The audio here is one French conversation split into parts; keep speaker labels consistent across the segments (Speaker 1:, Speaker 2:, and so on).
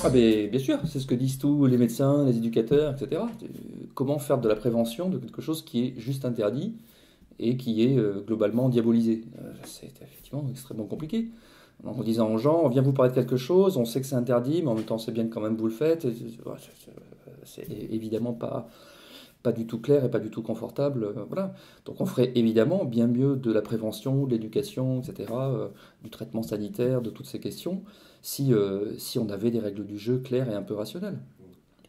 Speaker 1: Ah ben, bien sûr, c'est ce que disent tous les médecins, les éducateurs, etc. Comment faire de la prévention de quelque chose qui est juste interdit et qui est globalement diabolisé? C'est effectivement extrêmement compliqué. En disant aux gens, on vient vous parler de quelque chose, on sait que c'est interdit, mais en même temps, c'est bien que quand même vous le faites. C'est évidemment pas du tout clair et pas du tout confortable. Voilà. Donc on ferait évidemment bien mieux de la prévention, de l'éducation, etc., du traitement sanitaire, de toutes ces questions, si on avait des règles du jeu claires et un peu rationnelles.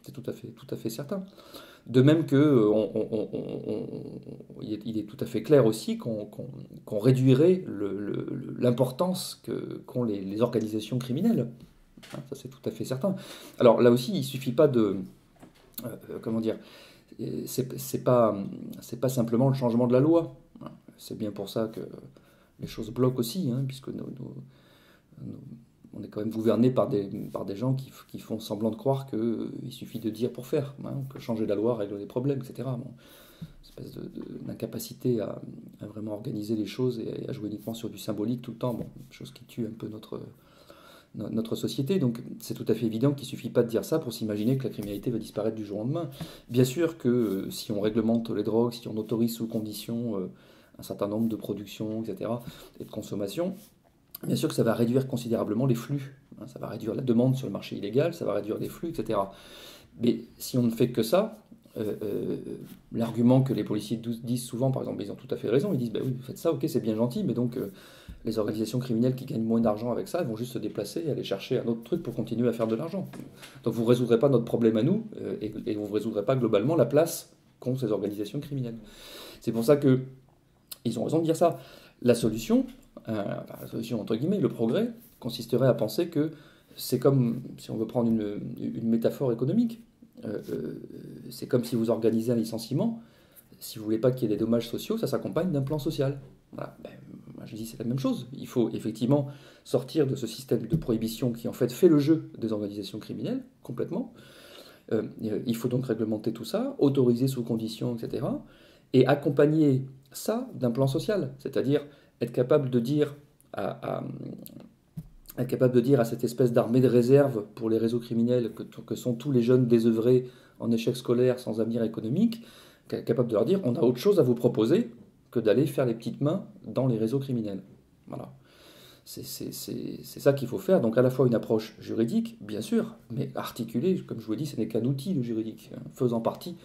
Speaker 1: C'est tout à fait certain. De même que il est tout à fait clair aussi qu'on réduirait l'importance qu'ont les organisations criminelles. Hein, ça c'est tout à fait certain. Alors là aussi, il suffit pas de comment dire, c'est pas simplement le changement de la loi. C'est bien pour ça que les choses bloquent aussi, hein, puisque nous- on est quand même gouverné par des gens qui font semblant de croire qu'il suffit de dire pour faire, hein, que changer la loi règle les problèmes, etc. Bon, espèce d'incapacité à vraiment organiser les choses et à jouer uniquement sur du symbolique tout le temps, bon, chose qui tue un peu notre société. Donc c'est tout à fait évident qu'il ne suffit pas de dire ça pour s'imaginer que la criminalité va disparaître du jour au lendemain. Bien sûr que si on réglemente les drogues, si on autorise sous condition un certain nombre de productions, etc., et de consommation, bien sûr que ça va réduire considérablement les flux. Hein, ça va réduire la demande sur le marché illégal, ça va réduire les flux, etc. Mais si on ne fait que ça, euh, euh, l'argument que les policiers disent souvent, par exemple, ils ont tout à fait raison, ils disent, bah oui, vous faites ça, ok, c'est bien gentil, mais donc les organisations criminelles qui gagnent moins d'argent avec ça, elles vont juste se déplacer et aller chercher un autre truc pour continuer à faire de l'argent. Donc vous ne résoudrez pas notre problème à nous, et vous ne résoudrez pas globalement la place qu'ont ces organisations criminelles. C'est pour ça que ils ont raison de dire ça. La solution, enfin, la solution entre guillemets, le progrès, consisterait à penser que c'est comme, si on veut prendre une métaphore économique, c'est comme si vous organisez un licenciement, si vous voulez pas qu'il y ait des dommages sociaux, ça s'accompagne d'un plan social. Voilà. Ben, moi je dis c'est la même chose. Il faut effectivement sortir de ce système de prohibition qui en fait fait le jeu des organisations criminelles, complètement. Il faut donc réglementer tout ça, autoriser sous conditions, etc. Et accompagner ça d'un plan social, c'est-à-dire être capable de dire à, être capable de dire à cette espèce d'armée de réserve pour les réseaux criminels que sont tous les jeunes désœuvrés en échec scolaire sans avenir économique, capable de leur dire on a autre chose à vous proposer que d'aller faire les petites mains dans les réseaux criminels. Voilà. C'est ça qu'il faut faire. Donc à la fois une approche juridique, bien sûr, mais articulée, comme je vous l'ai dit, ce n'est qu'un outil, le juridique, hein, faisant partie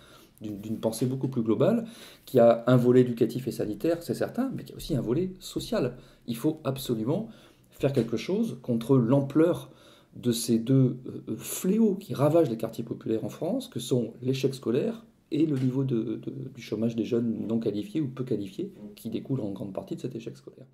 Speaker 1: d'une pensée beaucoup plus globale, qui a un volet éducatif et sanitaire, c'est certain, mais qui a aussi un volet social. Il faut absolument faire quelque chose contre l'ampleur de ces deux fléaux qui ravagent les quartiers populaires en France, que sont l'échec scolaire et le niveau du chômage des jeunes non qualifiés ou peu qualifiés, qui découle en grande partie de cet échec scolaire.